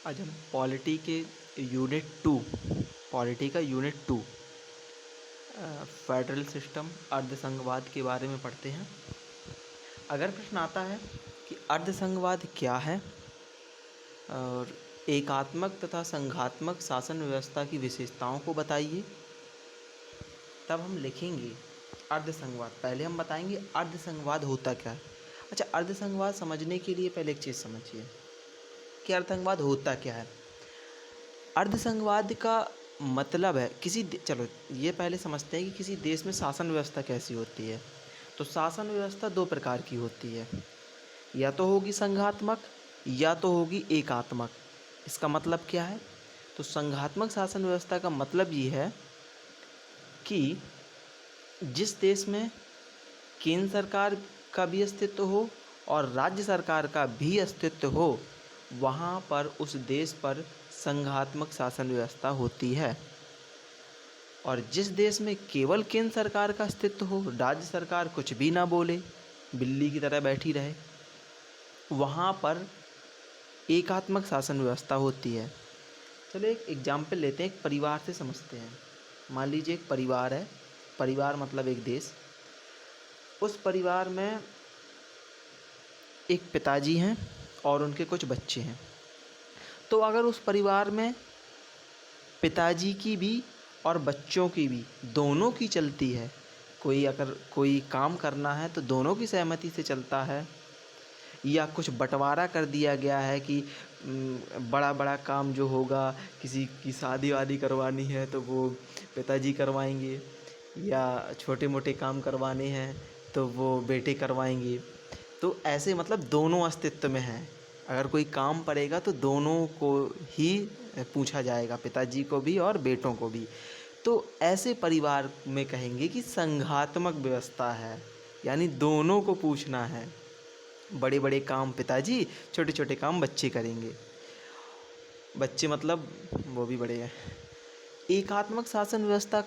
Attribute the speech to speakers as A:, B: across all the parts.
A: आज हम पॉलिटी का यूनिट टू फेडरल सिस्टम अर्धसंघवाद के बारे में पढ़ते हैं। अगर प्रश्न आता है कि अर्धसंघवाद क्या है और एकात्मक तथा संघात्मक शासन व्यवस्था की विशेषताओं को बताइए, तब हम लिखेंगे अर्धसंघवाद। पहले हम बताएंगे अर्धसंघवाद होता क्या है। अच्छा, अर्धसंघवाद समझने के लिए पहले एक चीज़ समझिए कि अर्धसंघवाद होता क्या है। अर्धसंघवाद का मतलब है चलो ये पहले समझते हैं कि किसी देश में शासन व्यवस्था कैसी होती है। तो शासन व्यवस्था दो प्रकार की होती है, या तो होगी संघात्मक या तो होगी एकात्मक। इसका मतलब क्या है? तो संघात्मक शासन व्यवस्था का मतलब ये है कि जिस देश में केंद्र सरकार का भी अस्तित्व हो और राज्य सरकार का भी अस्तित्व हो, वहाँ पर उस देश पर संघात्मक शासन व्यवस्था होती है। और जिस देश में केवल केंद्र सरकार का अस्तित्व हो, राज्य सरकार कुछ भी ना बोले, बिल्ली की तरह बैठी रहे, वहाँ पर एकात्मक शासन व्यवस्था होती है। चलो एक एग्जाम्पल लेते हैं, एक परिवार से समझते हैं। मान लीजिए एक परिवार है, परिवार मतलब एक देश। उस परिवार में एक पिताजी हैं और उनके कुछ बच्चे हैं। तो अगर उस परिवार में पिताजी की भी और बच्चों की भी दोनों की चलती है, अगर कोई काम करना है तो दोनों की सहमति से चलता है, या कुछ बंटवारा कर दिया गया है कि बड़ा बड़ा काम जो होगा, किसी की शादी वादी करवानी है तो वो पिताजी करवाएंगे, या छोटे मोटे काम करवाने हैं तो वो बेटे करवाएंगे। तो ऐसे मतलब दोनों अस्तित्व में हैं। अगर कोई काम पड़ेगा तो दोनों को ही पूछा जाएगा, पिताजी को भी और बेटों को भी। तो ऐसे परिवार में कहेंगे कि संघात्मक व्यवस्था है, यानी दोनों को पूछना है। बड़े बड़े काम पिताजी, छोटे छोटे काम बच्चे करेंगे। बच्चे मतलब वो भी बड़े हैं। एकात्मक शासन व्यवस्था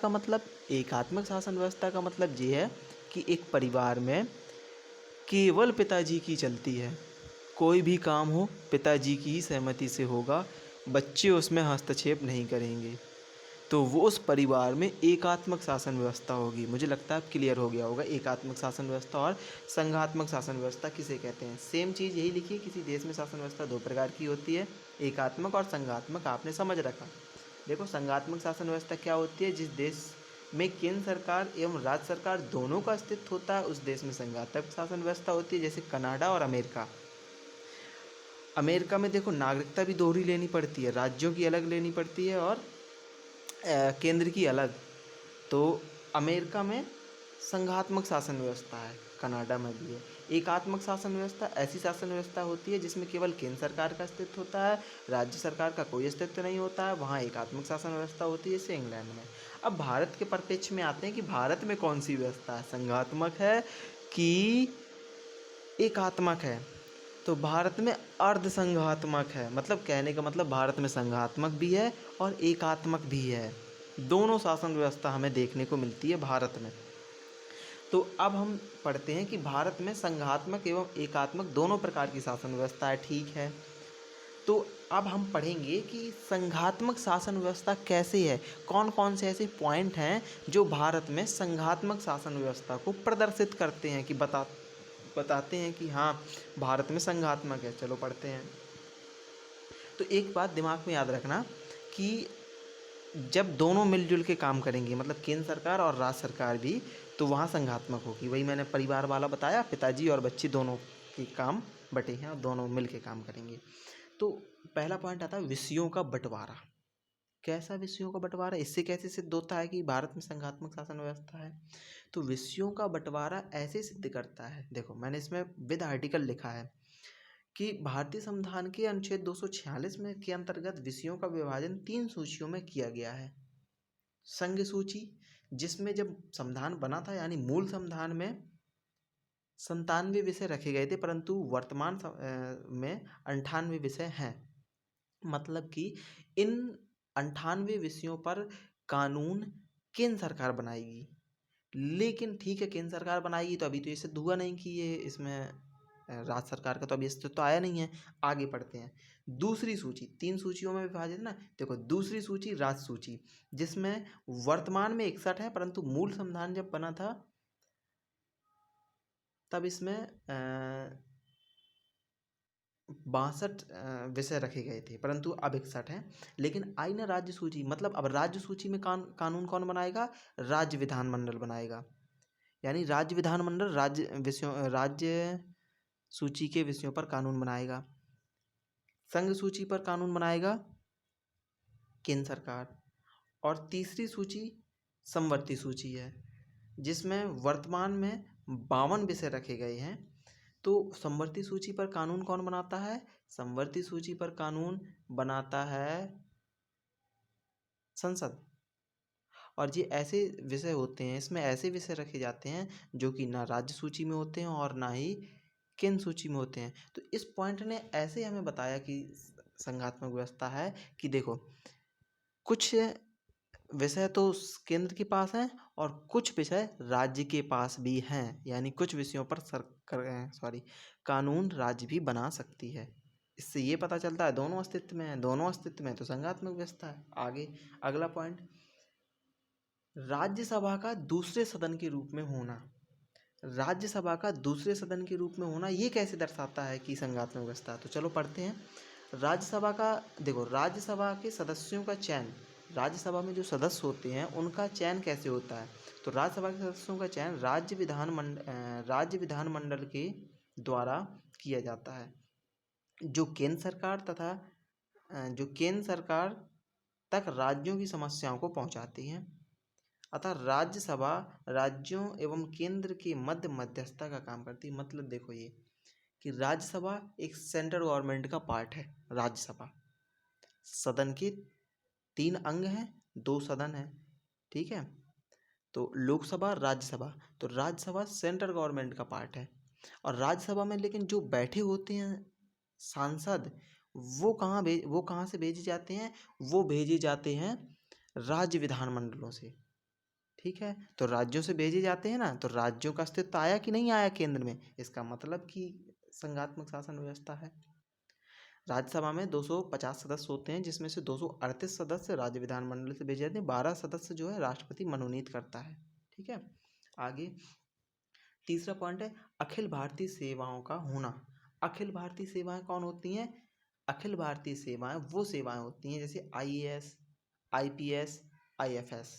A: का मतलब ये है कि एक परिवार में केवल पिताजी की चलती है, कोई भी काम हो पिताजी की ही सहमति से होगा, बच्चे उसमें हस्तक्षेप नहीं करेंगे। तो वो उस परिवार में एकात्मक शासन व्यवस्था होगी। मुझे लगता है अब क्लियर हो गया होगा एकात्मक शासन व्यवस्था और संघात्मक शासन व्यवस्था किसे कहते हैं। सेम चीज़ यही लिखिए, किसी देश में शासन व्यवस्था दो प्रकार की होती है, एकात्मक और संघात्मक। आपने समझ रखा। देखो, संघात्मक शासन व्यवस्था क्या होती है? जिस देश में केंद्र सरकार एवं राज्य सरकार दोनों का अस्तित्व होता है, उस देश में संघात्मक शासन व्यवस्था होती है। जैसे कनाडा और अमेरिका। अमेरिका में देखो, नागरिकता भी दोहरी लेनी पड़ती है, राज्यों की अलग लेनी पड़ती है और केंद्र की अलग। तो अमेरिका में संघात्मक शासन व्यवस्था है, कनाडा में भी है। एकात्मक शासन व्यवस्था ऐसी शासन व्यवस्था होती है जिसमें केवल केंद्र सरकार का अस्तित्व होता है, राज्य सरकार का कोई अस्तित्व नहीं होता है, वहाँ एकात्मक शासन व्यवस्था होती है, जैसे इंग्लैंड में। अब भारत के परिप्रेक्ष्य में आते हैं कि भारत में कौन सी व्यवस्था है, संघात्मक है कि एकात्मक है। तो भारत में अर्धसंघात्मक है। मतलब कहने का मतलब भारत में संघात्मक भी है और एकात्मक भी है, दोनों शासन व्यवस्था हमें देखने को मिलती है भारत में। तो अब हम पढ़ते हैं कि भारत में संघात्मक एवं एकात्मक दोनों प्रकार की शासन व्यवस्था है, ठीक है। तो अब हम पढ़ेंगे कि संघात्मक शासन व्यवस्था कैसे है, कौन कौन से ऐसे पॉइंट हैं जो भारत में संघात्मक शासन व्यवस्था को प्रदर्शित करते हैं, कि बताते हैं कि हाँ, भारत में संघात्मक है। चलो पढ़ते हैं। तो एक बात दिमाग में याद रखना कि जब दोनों मिलजुल के काम करेंगे, मतलब केंद्र सरकार और राज्य सरकार भी, तो वहाँ संघात्मक होगी। वही मैंने परिवार वाला बताया, पिताजी और बच्चे दोनों के काम बटे हैं और दोनों मिल के काम करेंगे। तो पहला पॉइंट आता है विषयों का बंटवारा। कैसा विषयों का बंटवारा? इससे कैसे सिद्ध होता है कि भारत में संघात्मक शासन व्यवस्था है? तो विषयों का बंटवारा ऐसे सिद्ध करता है, देखो मैंने इसमें विद आर्टिकल लिखा है कि भारतीय संविधान के अनुच्छेद 246 में के अंतर्गत विषयों का विभाजन 3 सूचियों में किया गया है। संघ सूची, जिसमें जब संविधान बना था, यानी मूल संविधान में 97 विषय रखे गए थे, परंतु वर्तमान में 98 विषय हैं। मतलब कि इन 98 विषयों पर कानून केंद्र सरकार बनाएगी। लेकिन ठीक है, केंद्र सरकार बनाएगी तो अभी तो ये सिद्ध हुआ नहीं कि ये इसमें राज्य सरकार का तो अभी अस्तित्व तो आया नहीं है। आगे पढ़ते हैं। दूसरी सूची, 3 सूचियों में विभाजित ना। देखो दूसरी सूची राज्य सूची, जिसमें वर्तमान में 61 है, परंतु मूल संविधान जब बना था तब इसमें 62 विषय रखे गए थे, परंतु अब 61 हैं। लेकिन आई ना राज्य सूची, मतलब अब राज्य सूची में कानून कौन बनाएगा? राज्य विधानमंडल बनाएगा। यानी राज्य विधानमंडल राज्य सूची के विषयों पर कानून बनाएगा। संघ सूची पर कानून बनाएगा केंद्र सरकार। और तीसरी सूची समवर्ती सूची है, जिसमें वर्तमान में 52 विषय रखे गए हैं। तो समवर्ती सूची पर कानून कौन बनाता है? समवर्ती सूची पर कानून बनाता है संसद। और ये ऐसे विषय होते हैं, इसमें ऐसे विषय रखे जाते हैं जो कि ना राज्य सूची में होते हैं और ना ही केंद्र सूची में होते हैं। तो इस पॉइंट ने ऐसे हमें बताया कि संघात्मक व्यवस्था है कि देखो कुछ विषय तो केंद्र के पास हैं और कुछ विषय राज्य के पास भी हैं। यानी कुछ विषयों पर कानून राज्य भी बना सकती है। इससे ये पता चलता है दोनों अस्तित्व में है। दोनों अस्तित्व में तो संघात्मक व्यवस्था है। आगे अगला पॉइंट, राज्यसभा का दूसरे सदन के रूप में होना। राज्यसभा का दूसरे सदन के रूप में होना ये कैसे दर्शाता है कि संघात्मक व्यवस्था है? तो चलो पढ़ते हैं। राज्यसभा का देखो, राज्यसभा के सदस्यों का चयन, राज्यसभा में जो सदस्य होते हैं उनका चयन कैसे होता है? तो राज्यसभा के सदस्यों का चयन राज्य विधानमंडल के द्वारा किया जाता है, जो केंद्र सरकार तक राज्यों की समस्याओं को पहुंचाती हैं। अतः राज्यसभा राज्यों एवं केंद्र के मध्य मध्यस्थता का काम करती है। मतलब देखो ये कि राज्यसभा एक सेंट्रल गवर्नमेंट का पार्ट है। राज्यसभा सदन के 3 अंग हैं, 2 सदन हैं, ठीक है। तो लोकसभा, राज्यसभा, तो राज्यसभा सेंट्रल गवर्नमेंट का पार्ट है। और राज्यसभा में लेकिन जो बैठे होते हैं सांसद, वो कहाँ से भेजे जाते हैं? वो भेजे जाते हैं राज्य विधानमंडलों से, ठीक है। तो राज्यों से भेजे जाते हैं ना, तो राज्यों का अस्तित्व आया कि नहीं आया केंद्र में? इसका मतलब कि संघात्मक शासन व्यवस्था है। राज्यसभा में 250 सदस्य होते हैं, जिसमें से 238 सदस्य राज्य विधानमंडल से भेजे जाते हैं। 12 सदस्य जो है राष्ट्रपति मनोनीत करता है, ठीक है। आगे तीसरा पॉइंट है अखिल भारतीय सेवाओं का होना। अखिल भारतीय सेवाएं कौन होती हैं? अखिल भारतीय सेवाएं वो सेवाएं होती हैं जैसे IAS, IPS, IFS,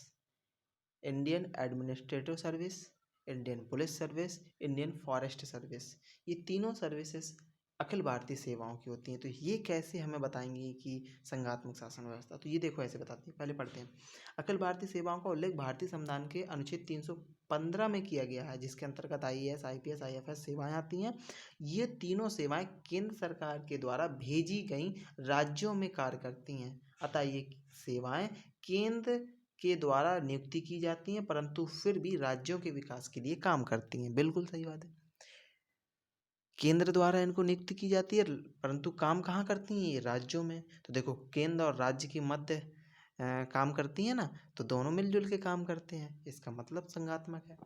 A: Indian administrative service, Indian police service, Indian forest service. ये तीनों सर्विसेज अखिल भारतीय सेवाओं की होती हैं। तो ये कैसे हमें बताएंगी कि संघात्मक शासन व्यवस्था? तो ये देखो ऐसे बताती है। पहले पढ़ते हैं। अखिल भारतीय सेवाओं का उल्लेख भारतीय संविधान के अनुच्छेद 315 में किया गया है, जिसके अंतर्गत IAS, IPS, IFS सेवाएं आती हैं। ये तीनों सेवाएं केंद्र सरकार के द्वारा भेजी गई राज्यों में कार्य करती हैं। अतः ये सेवाएं केंद्र के द्वारा नियुक्ति की जाती हैं, परंतु फिर भी राज्यों के विकास के लिए काम करती हैं। बिल्कुल सही बात है। केंद्र द्वारा इनको नियुक्ति की जाती है, परंतु काम कहाँ करती हैं? ये राज्यों में। तो देखो केंद्र और राज्य के मध्य काम करती हैं ना, तो दोनों मिलजुल के काम करते हैं। इसका मतलब संघात्मक है।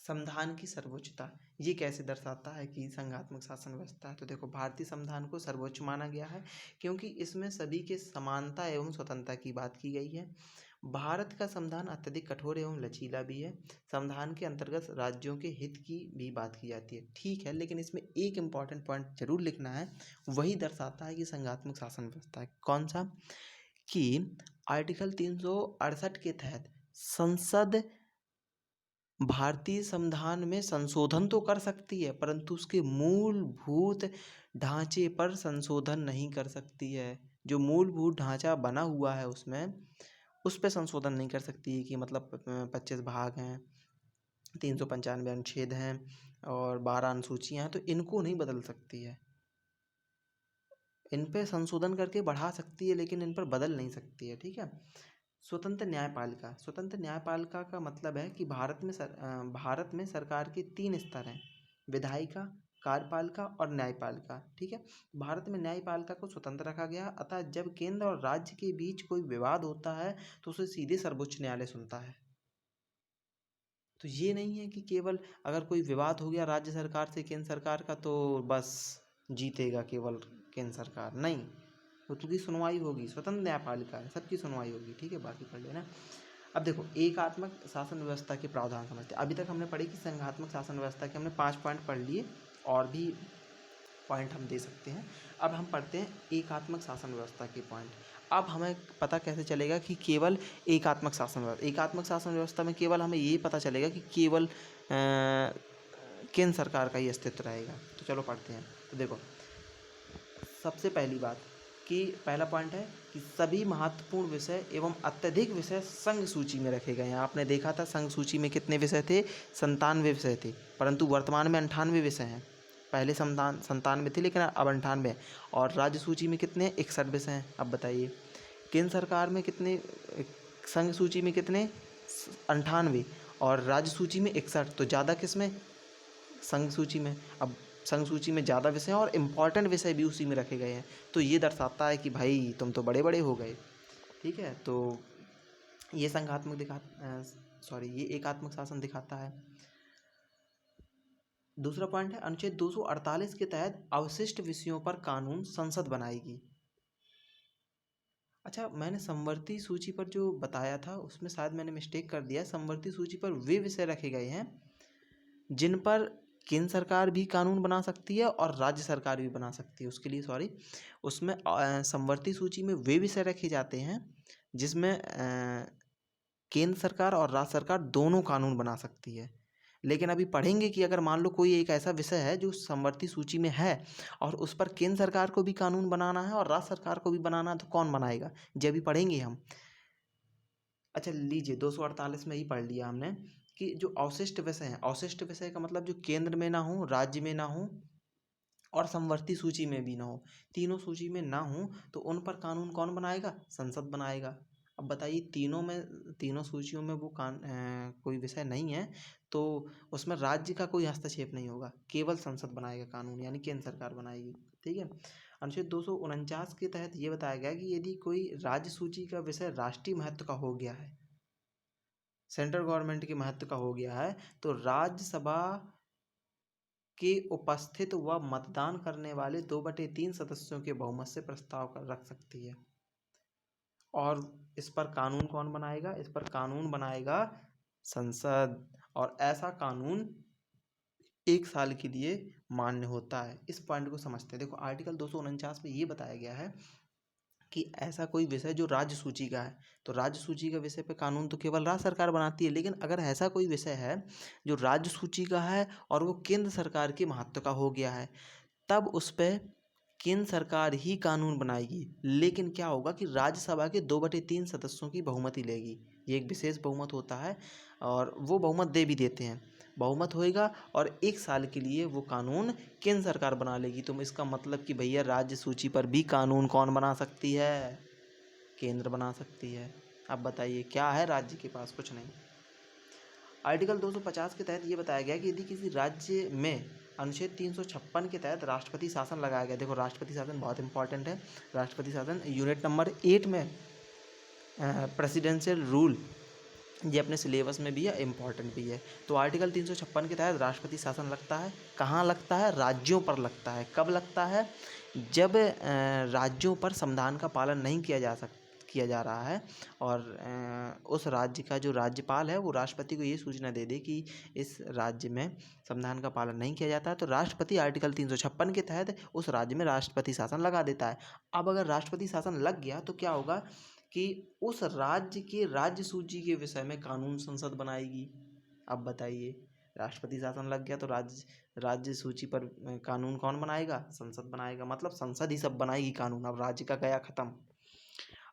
A: संविधान की सर्वोच्चता ये कैसे दर्शाता है कि संघात्मक शासन व्यवस्था है? तो देखो भारतीय संविधान को सर्वोच्च माना गया है क्योंकि इसमें सभी के समानता एवं स्वतंत्रता की बात की गई है। भारत का संविधान अत्यधिक कठोर एवं लचीला भी है। संविधान के अंतर्गत राज्यों के हित की भी बात की जाती है, ठीक है। लेकिन इसमें एक इम्पॉर्टेंट पॉइंट जरूर लिखना है, वही दर्शाता है कि संघात्मक शासन व्यवस्था है। कौन सा? कि आर्टिकल 368 के तहत संसद भारतीय संविधान में संशोधन तो कर सकती है, परंतु उसके मूलभूत ढांचे पर संशोधन नहीं कर सकती है। जो मूलभूत ढांचा बना हुआ है उसमें, उस पर संशोधन नहीं कर सकती कि मतलब 25 भाग हैं, 395 अनुच्छेद हैं और 12 अनुसूचियाँ हैं, तो इनको नहीं बदल सकती है। इन पे संशोधन करके बढ़ा सकती है, लेकिन इन पर बदल नहीं सकती है, ठीक है। स्वतंत्र न्यायपालिका। स्वतंत्र न्यायपालिका का मतलब है कि भारत में सरकार के 3 स्तर हैं: विधायिका, कार्यपालिका और न्यायपालिका, ठीक है। भारत में न्यायपालिका को स्वतंत्र रखा गया, अतः जब केंद्र और राज्य के बीच कोई विवाद होता है तो उसे सीधे सर्वोच्च न्यायालय सुनता है। तो ये नहीं है कि केवल अगर कोई विवाद हो गया राज्य सरकार से केंद्र सरकार का तो बस जीतेगा केवल केंद्र सरकार, नहीं, उसकी सुनवाई होगी, स्वतंत्र न्यायपालिका है, सबकी सुनवाई होगी। ठीक है, बाकी पढ़ लेना। अब देखो एकात्मक शासन व्यवस्था के प्रावधान समझते हैं। अभी तक हमने पढ़ी कि संघात्मक शासन व्यवस्था के हमने 5 पॉइंट पढ़ लिए, और भी पॉइंट हम दे सकते हैं। अब हम पढ़ते हैं एकात्मक शासन व्यवस्था के पॉइंट। अब हमें पता कैसे चलेगा कि केवल एकात्मक शासन व्यवस्था में केवल हमें ये पता चलेगा कि केवल केंद्र सरकार का ही अस्तित्व रहेगा। तो चलो पढ़ते हैं। तो देखो सबसे पहली बात कि पहला पॉइंट है कि सभी महत्वपूर्ण विषय एवं अत्यधिक विषय संघ सूची में रखे गए हैं। आपने देखा था संघ सूची में कितने विषय थे, 97 विषय थे, परंतु वर्तमान में 98 विषय हैं। पहले 97 थे लेकिन अब 98 हैं। और राज्य सूची में कितने, 61 विषय हैं। अब बताइए केंद्र सरकार में कितने, संघ सूची में कितने, 98, और राज्य सूची में 61। तो ज़्यादा किस में, संघ सूची में। अब संघ सूची में ज़्यादा विषय हैं और इम्पॉर्टेंट विषय भी उसी में रखे गए हैं। तो ये दर्शाता है कि भाई तुम तो बड़े बड़े हो गए। ठीक है, तो ये ये एकात्मक शासन दिखाता है। दूसरा पॉइंट है अनुच्छेद 248 के तहत अवशिष्ट विषयों पर कानून संसद बनाएगी। अच्छा, मैंने समवर्ती सूची पर जो बताया था उसमें शायद मैंने मिस्टेक कर दिया। समवर्ती सूची पर वे विषय रखे गए हैं जिन पर केंद्र सरकार भी कानून बना सकती है और राज्य सरकार भी बना सकती है। उसके लिए सॉरी, उसमें समवर्ती सूची में वे विषय रखे जाते हैं जिसमें केंद्र सरकार और राज्य सरकार दोनों कानून बना सकती है। लेकिन अभी पढ़ेंगे कि अगर मान लो कोई एक ऐसा विषय है जो समवर्ती सूची में है और उस पर केंद्र सरकार को भी कानून बनाना है और राज्य सरकार को भी बनाना है, तो कौन बनाएगा, ये भी पढ़ेंगे हम। अच्छा लीजिए 248 में ही पढ़ लिया हमने कि जो अवशिष्ट विषय हैं, अवशिष्ट विषय का मतलब जो केंद्र में ना हो, राज्य में ना हो और समवर्ती सूची में भी ना हो, तीनों सूची में ना हो, तो उन पर कानून कौन बनाएगा, संसद बनाएगा। अब बताइए तीनों सूचियों में वो कोई विषय नहीं है तो उसमें राज्य का कोई हस्तक्षेप नहीं होगा, केवल संसद बनाएगा कानून, यानी केंद्र सरकार बनाएगी। ठीक है, अनुच्छेद 249 के तहत ये बताया गया कि यदि कोई राज्य सूची का विषय राष्ट्रीय महत्व का हो गया है, सेंट्रल गवर्नमेंट के महत्व का हो गया है, तो राज्यसभा के उपस्थित व मतदान करने वाले 2/3 सदस्यों के बहुमत से प्रस्ताव कर रख सकती है। और इस पर कानून कौन बनाएगा, इस पर कानून बनाएगा संसद, और ऐसा कानून 1 साल के लिए मान्य होता है। इस पॉइंट को समझते हैं। देखो आर्टिकल 249 में ये बताया गया है कि ऐसा कोई विषय जो राज्य सूची का है, तो राज्य सूची का विषय पे कानून तो केवल राज्य सरकार बनाती है, लेकिन अगर ऐसा कोई विषय है जो राज्य सूची का है और वो केंद्र सरकार के महत्व का हो गया है, तब उस पर केंद्र सरकार ही कानून बनाएगी। लेकिन क्या होगा कि राज्यसभा के 2/3 सदस्यों की बहुमति लेगी। ये एक विशेष बहुमत होता है और वो बहुमत दे भी देते हैं। बहुमत होएगा और 1 साल के लिए वो कानून केंद्र सरकार बना लेगी। तो इसका मतलब कि भैया राज्य सूची पर भी कानून कौन बना सकती है, केंद्र बना सकती है। अब बताइए क्या है राज्य के पास, कुछ नहीं। आर्टिकल 250 के तहत ये बताया गया कि यदि किसी राज्य में अनुच्छेद 356 के तहत राष्ट्रपति शासन लगाया गया। देखो राष्ट्रपति शासन बहुत इंपॉर्टेंट है। राष्ट्रपति शासन यूनिट नंबर 8 में प्रेसिडेंशियल रूल, ये अपने सिलेबस में भी है, इम्पॉर्टेंट भी है। तो आर्टिकल 356 के तहत राष्ट्रपति शासन लगता है। कहाँ लगता है, राज्यों पर लगता है। कब लगता है, जब राज्यों पर संविधान का पालन नहीं किया जा रहा है और उस राज्य का जो राज्यपाल है वो राष्ट्रपति को ये सूचना दे दे कि इस राज्य में संविधान का पालन नहीं किया जाता है, तो राष्ट्रपति आर्टिकल 356 के तहत उस राज्य में राष्ट्रपति शासन लगा देता है। अब अगर राष्ट्रपति शासन लग गया तो क्या होगा कि उस राज्य के राज्य सूची के विषय में कानून संसद बनाएगी। अब बताइए राष्ट्रपति शासन लग गया तो राज्य सूची पर कानून कौन बनाएगा, संसद बनाएगा। मतलब संसद ही सब बनाएगी कानून, अब राज्य का गया खत्म।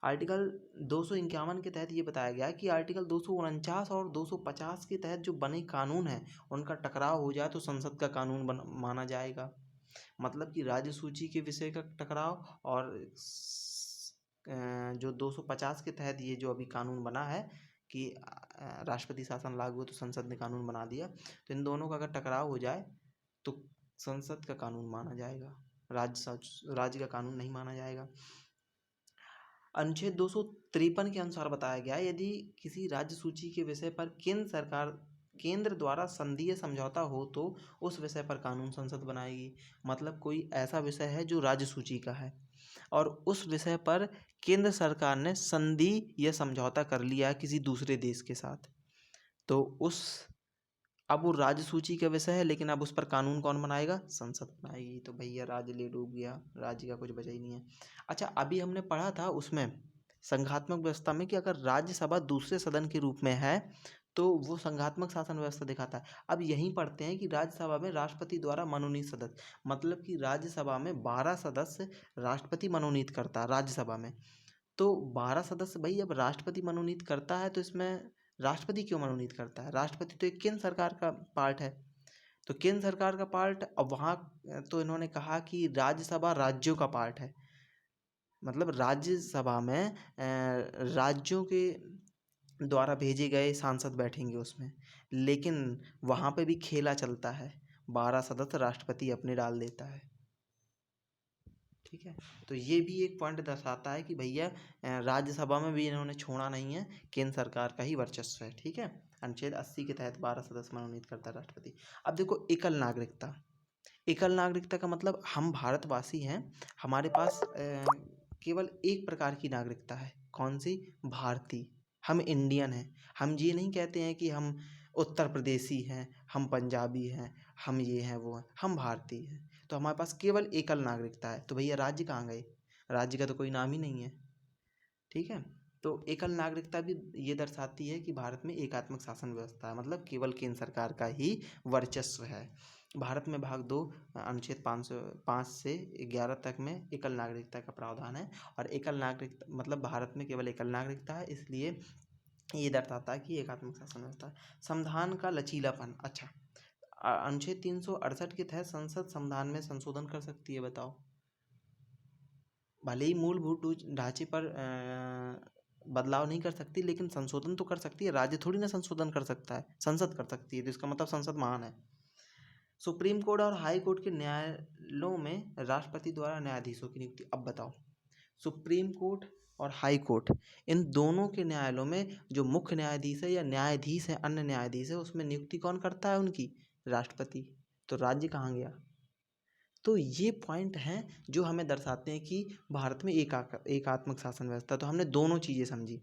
A: आर्टिकल 251 के तहत ये बताया गया कि आर्टिकल 249 और 250 के तहत जो बने कानून हैं उनका टकराव हो जाए तो संसद का कानून माना जाएगा। मतलब कि राज्य सूची के विषय का टकराव और जो 250 के तहत ये जो अभी कानून बना है कि राष्ट्रपति शासन लागू हो तो संसद ने कानून बना दिया, तो इन दोनों का अगर टकराव हो जाए तो संसद का कानून माना जाएगा, राज्य का कानून नहीं माना जाएगा। अनुच्छेद 253 के अनुसार बताया गया यदि किसी राज्य सूची के विषय पर केंद्र सरकार केंद्र द्वारा संघीय समझौता हो तो उस विषय पर कानून संसद बनाएगी। मतलब कोई ऐसा विषय है जो राज्य सूची का है और उस विषय पर केंद्र सरकार ने संधि या समझौता कर लिया किसी दूसरे देश के साथ, तो उस अब वो राज्य सूची का विषय है, लेकिन अब उस पर कानून कौन बनाएगा? संसद बनाएगी। तो भैया राज्य ले डूब गया, राज्य का कुछ बचा ही नहीं है। अच्छा, अभी हमने पढ़ा था उसमें संघात्मक व्यवस्था में कि अगर राज्यसभा दूसरे सदन के रूप में है तो वो संघात्मक शासन व्यवस्था दिखाता है। अब यहीं पढ़ते हैं कि राज्यसभा में राष्ट्रपति द्वारा मनोनीत सदस्य, मतलब कि राज्यसभा में 12 सदस्य राष्ट्रपति मनोनीत करता है राज्यसभा में। तो 12 सदस्य भाई अब राष्ट्रपति मनोनीत करता है, तो इसमें राष्ट्रपति क्यों मनोनीत करता है? राष्ट्रपति तो एक केंद्र सरकार का पार्ट है, तो केंद्र सरकार का पार्ट। अब वहाँ तो इन्होंने कहा कि राज्यसभा राज्यों का पार्ट है, मतलब राज्यसभा में राज्यों के द्वारा भेजे गए सांसद बैठेंगे उसमें, लेकिन वहाँ पे भी खेला चलता है, 12 सदस्य राष्ट्रपति अपने डाल देता है। ठीक है, तो ये भी एक पॉइंट दर्शाता है कि भैया राज्यसभा में भी इन्होंने छोड़ा नहीं है, केंद्र सरकार का ही वर्चस्व है। ठीक है, अनुच्छेद 80 के तहत 12 सदस्य मनोनीत करता है राष्ट्रपति। अब देखो एकल नागरिकता, एकल नागरिकता का मतलब हम भारतवासी हैं, हमारे पास केवल एक प्रकार की नागरिकता है। कौन सी? भारतीय। हम इंडियन हैं। हम ये नहीं कहते हैं कि हम उत्तर प्रदेशी हैं, हम पंजाबी हैं, हम ये हैं वो हैं, हम भारतीय हैं। तो हमारे पास केवल एकल नागरिकता है। तो भैया राज्य कहाँ गए? राज्य का तो कोई नाम ही नहीं है। ठीक है, तो एकल नागरिकता भी ये दर्शाती है कि भारत में एकात्मक शासन व्यवस्था है, मतलब केवल केंद्र सरकार का ही वर्चस्व है। भारत में भाग 2 अनुच्छेद 505 से 11 तक में एकल नागरिकता का प्रावधान है, और एकल नागरिकता मतलब भारत में केवल एकल नागरिकता है, इसलिए ये दर्शाता है कि एकात्मक शासन व्यवस्था है। संविधान का लचीलापन। अच्छा, अनुच्छेद 368 के तहत संसद संविधान में संशोधन कर सकती है, बताओ। भले ही मूलभूत ढांचे पर बदलाव नहीं कर सकती, लेकिन संशोधन तो कर सकती है। राज्य थोड़ी ना संशोधन कर सकता है, संसद कर सकती है, तो इसका मतलब संसद महान है। सुप्रीम कोर्ट और हाई कोर्ट के न्यायालयों में राष्ट्रपति द्वारा न्यायाधीशों की नियुक्ति। अब बताओ, सुप्रीम कोर्ट और हाई कोर्ट, इन दोनों के न्यायालयों में जो मुख्य न्यायाधीश है या न्यायाधीश है, अन्य न्यायाधीश है, उसमें नियुक्ति कौन करता है? उनकी राष्ट्रपति। तो राज्य कहाँ गया? तो ये पॉइंट हैं जो हमें दर्शाते हैं कि भारत में एकात्मक शासन व्यवस्था। तो हमने दोनों चीज़ें समझी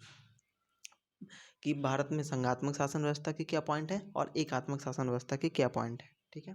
A: कि भारत में संघात्मक शासन व्यवस्था के क्या पॉइंट है और एकात्मक शासन व्यवस्था के क्या पॉइंट है। ठीक है।